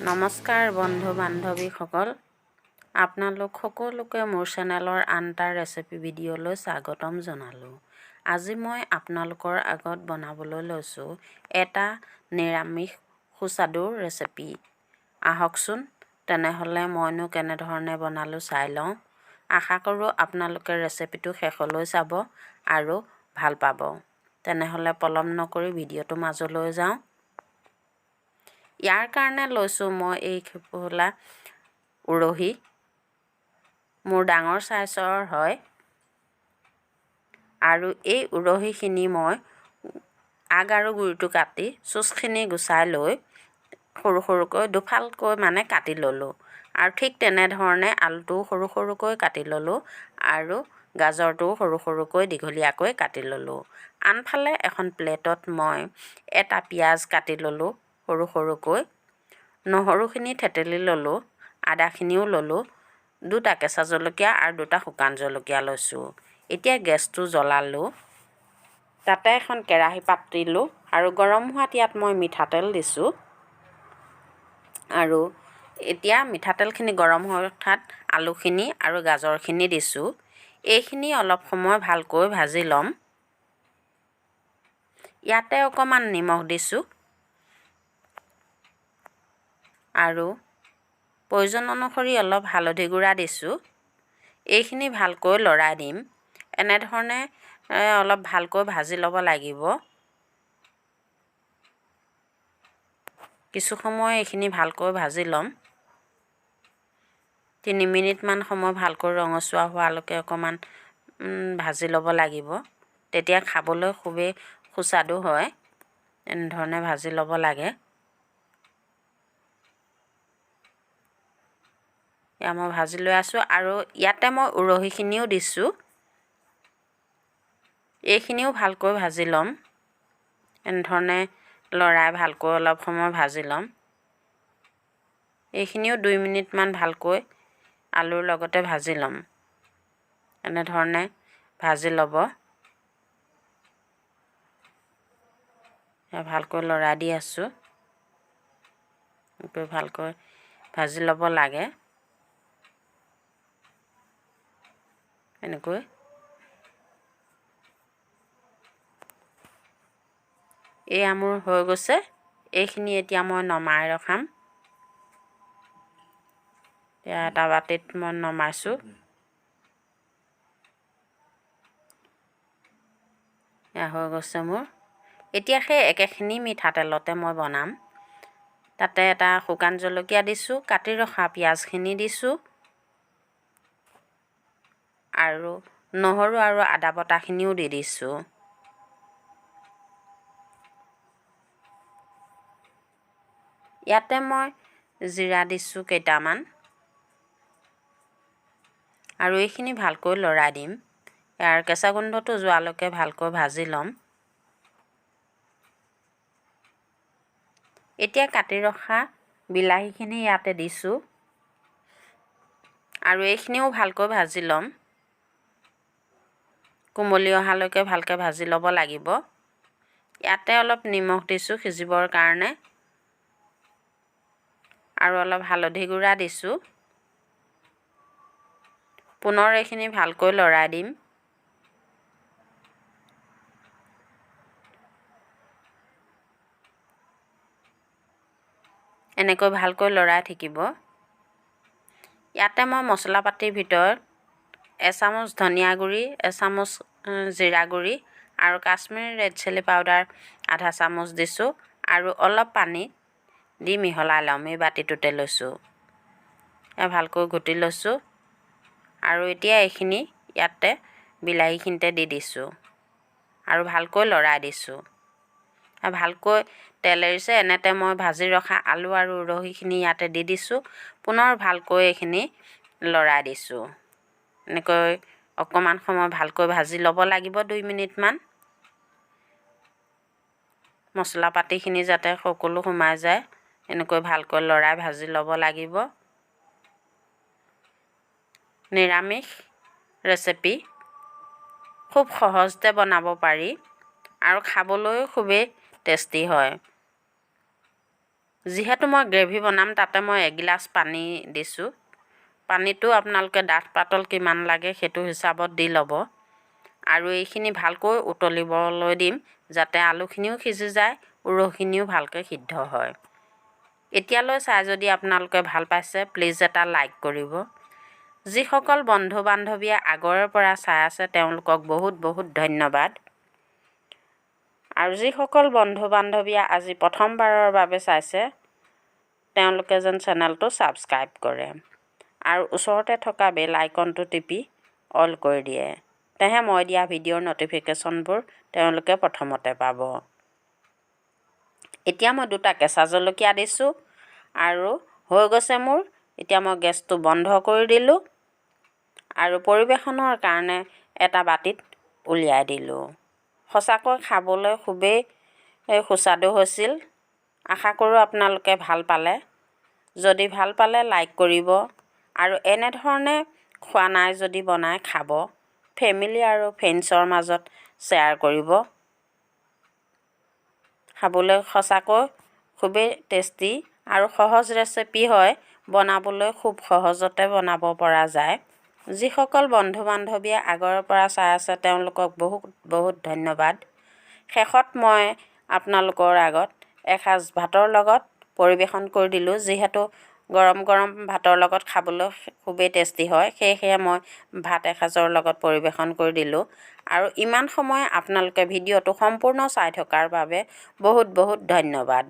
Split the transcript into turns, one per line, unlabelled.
নমস্কাৰ বন্ধু বান্ধৱীসকল, আপোনালোক সকলোকে মোৰ চেনেলৰ আন এটা ৰেচিপি ভিডিঅ'লৈ স্বাগতম জনালোঁ। আজি মই আপোনালোকৰ আগত বনাবলৈ লৈছোঁ এটা নিৰামিষ সুস্বাদু ৰেচিপি। আহকচোন তেনেহ'লে মইনো কেনেধৰণে বনালোঁ চাই লওঁ। আশা কৰোঁ আপোনালোকে ৰেচিপিটো শেষলৈ চাব আৰু ভাল পাব। তেনেহ'লে পলম নকৰি ভিডিঅ'টো মাজলৈ যাওঁ। ইয়াৰ কাৰণে লৈছোঁ মই এই খেপুলা উৰহি, মোৰ ডাঙৰ চাইজৰ হয়। আৰু এই উৰহিখিনি মই আগ আৰু গুৰিটো কাটি চুচখিনি গুচাই লৈ সৰু সৰুকৈ দুফালকৈ কাটি ল'লোঁ। আৰু ঠিক তেনেধৰণে আলুটোও সৰু সৰুকৈ কাটি ল'লোঁ আৰু গাজৰটোও সৰু সৰুকৈ দীঘলীয়াকৈ কাটি ল'লোঁ। আনফালে এখন প্লেটত মই এটা পিঁয়াজ কাটি ল'লোঁ সৰু সৰুকৈ, নহৰুখিনি থেতেলি ল'লোঁ, আদাখিনিও ল'লোঁ, দুটা কেঁচা জলকীয়া আৰু দুটা শুকান জলকীয়া লৈছোঁ। এতিয়া গেছটো জ্বলালোঁ, তাতে এখন কেৰাহী পাতিলোঁ আৰু গৰম হোৱাত ইয়াত মই মিঠাতেল দিছোঁ। আৰু এতিয়া মিঠাতেলখিনি গৰম হৈ উঠাত আলুখিনি আৰু গাজৰখিনি দিছোঁ। এইখিনি অলপ সময় ভালকৈ ভাজি ল'ম। ইয়াতে অকণমান নিমখ দিছোঁ আৰু প্ৰয়োজন অনুসৰি অলপ হালধি গুড়া দিছোঁ। এইখিনি ভালকৈ লৰাই দিম। এনেধৰণে অলপ ভালকৈ ভাজি ল'ব লাগিব। কিছু সময় এইখিনি ভালকৈ ভাজি ল'ম। 3 মিনিটমান সময় ভালকৈ ৰঙচুৱা হোৱালৈকে অকণমান ভাজি ল'ব লাগিব। তেতিয়া খাবলৈ খুবেই সুস্বাদু হয়। এনেধৰণে ভাজি ল'ব লাগে। এয়া মই ভাজি লৈ আছোঁ আৰু ইয়াতে মই উৰহিখিনিও দিছোঁ। এইখিনিও ভালকৈ ভাজি ল'ম। এনেধৰণে লৰাই ভালকৈ অলপ সময় ভাজি ল'ম। এইখিনিও 2 মিনিটমান ভালকৈ আলুৰ লগতে ভাজি ল'ম। এনেধৰণে ভাজি ল'ব। ভালকৈ লৰাই দি আছোঁ। ভালকৈ ভাজি ল'ব লাগে। এনেকৈ এয়া মোৰ হৈ গৈছে। এইখিনি এতিয়া মই নমাই ৰখাম। এতিয়া এটা বাটিত মই নমাইছোঁ। এয়া হৈ গৈছে মোৰ। এতিয়া সেই একেখিনি মিঠাতেলতে মই বনাম। তাতে এটা শুকান জলকীয়া দিছোঁ, কাটি ৰখা পিঁয়াজখিনি দিছোঁ আৰু নহৰু আৰু আদা বটাখিনিও দি দিছোঁ। ইয়াতে মই জিৰা দিছোঁ কেইটামান আৰু এইখিনি ভালকৈ লৰাই দিম। ইয়াৰ কেঁচা গোন্ধটো যোৱালৈকে ভালকৈ ভাজি ল'ম। এতিয়া কাটি ৰখা বিলাহীখিনি ইয়াতে দিছোঁ আৰু এইখিনিও ভালকৈ ভাজি ল'ম। কোমলি অহালৈকে ভালকৈ ভাজি ল'ব লাগিব। ইয়াতে অলপ নিমখ দিছোঁ সিজিবৰ কাৰণে আৰু অলপ হালধি গুড়া দিছোঁ। পুনৰ এইখিনি ভালকৈ লৰাই দিম। এনেকৈ ভালকৈ লৰাই থাকিব। ইয়াতে মই মছলা পাতিৰ ভিতৰত এচামুচ ধনিয়া গুড়ি, এচামুচ জিৰা গুড়ি আৰু কাশ্মীৰী ৰেড চিলি পাউডাৰ আধা চামুচ দিছোঁ আৰু অলপ পানী দি মিহলাই ল'ম। এই বাতিটোতে লৈছোঁ। ভালকৈ ঘুটি লৈছোঁ আৰু এতিয়া এইখিনি ইয়াতে বিলাহীখিনিতে দি দিছোঁ আৰু ভালকৈ লৰাই দিছোঁ। ভালকৈ তেল এৰিছে। এনেতে মই ভাজি ৰখা আলু আৰু উৰহিখিনি ইয়াতে দি দিছোঁ। পুনৰ ভালকৈ এইখিনি লৰাই দিছোঁ। এনেকৈ অকণমান সময় ভালকৈ ভাজি ল'ব লাগিব 2 মিনিটমান। মছলা পাতিখিনি যাতে সকলো সোমাই যায় এনেকৈ ভালকৈ লৰাই ভাজি ল'ব লাগিব। নিৰামিষ ৰেচিপি খুব সহজতে বনাব পাৰি আৰু খাবলৈও খুবেই টেষ্টি হয়। যিহেতু মই গ্ৰেভি বনাম তাতে মই এগিলাচ পানী দিছোঁ। পানীটো আপোনালোকে ডাঠ পাতল কিমান লাগে সেইটো হিচাপত দি ল'ব। আৰু এইখিনি ভালকৈ উতলিবলৈ দিম যাতে আলুখিনিও সিজি যায়, উৰহিখিনিও ভালকৈ সিদ্ধ হয়। এতিয়ালৈ চাই যদি আপোনালোকে ভাল পাইছে প্লিজ এটা লাইক কৰিব। যিসকল বন্ধু বান্ধৱীয়ে আগৰে পৰা চাই আছে তেওঁলোকক বহুত বহুত ধন্যবাদ। আৰু যিসকল বন্ধু বান্ধৱীয়ে আজি প্ৰথমবাৰৰ বাবে চাইছে তেওঁলোকে যেন চেনেলটো ছাবস্ক্ৰাইব কৰে আৰু ওচৰতে থকা বেল আইকনটো টিপি অল কৰি দিয়ে। তেহে মই দিয়া ভিডিঅ'ৰ নটিফিকেশ্যনবোৰ তেওঁলোকে প্ৰথমতে পাব। এতিয়া মই 2টা কেঁচা জলকীয়া দিছোঁ আৰু হৈ গৈছে মোৰ। এতিয়া মই গেছটো বন্ধ কৰি দিলোঁ আৰু পৰিৱেশনৰ কাৰণে এটা বাটিত উলিয়াই দিলোঁ। সঁচাকৈ খাবলৈ খুবেই সুস্বাদু হৈছিল। আশা কৰোঁ আপোনালোকে ভাল পালে। যদি ভাল পালে লাইক কৰিব আৰু এনেধৰণে খোৱা নাই যদি বনাই খাব। ফেমিলি আৰু ফ্ৰেণ্ডছৰ মাজত শ্বেয়াৰ কৰিব। খাবলৈ সঁচাকৈ খুবেই টেষ্টি আৰু সহজ ৰেচিপি হয়। বনাবলৈ খুব সহজতে বনাব পৰা যায়। যিসকল বন্ধু বান্ধৱীয়ে আগৰৰ পৰা চাই আছে তেওঁলোকক বহুত বহুত ধন্যবাদ। শেষত মই আপোনালোকৰ আগত এসাঁজ ভাতৰ লগত পৰিৱেশন কৰি দিলোঁ। যিহেতু গৰম গৰম ভাতৰ লগত খাবলৈ খুবেই টেষ্টি হয়, সেয়েহে মই ভাত এসাঁজৰ লগত পৰিৱেশন কৰি দিলোঁ। আৰু ইমান সময় আপোনালোকে ভিডিঅ'টো সম্পূৰ্ণ চাই থকাৰ বাবে বহুত বহুত ধন্যবাদ।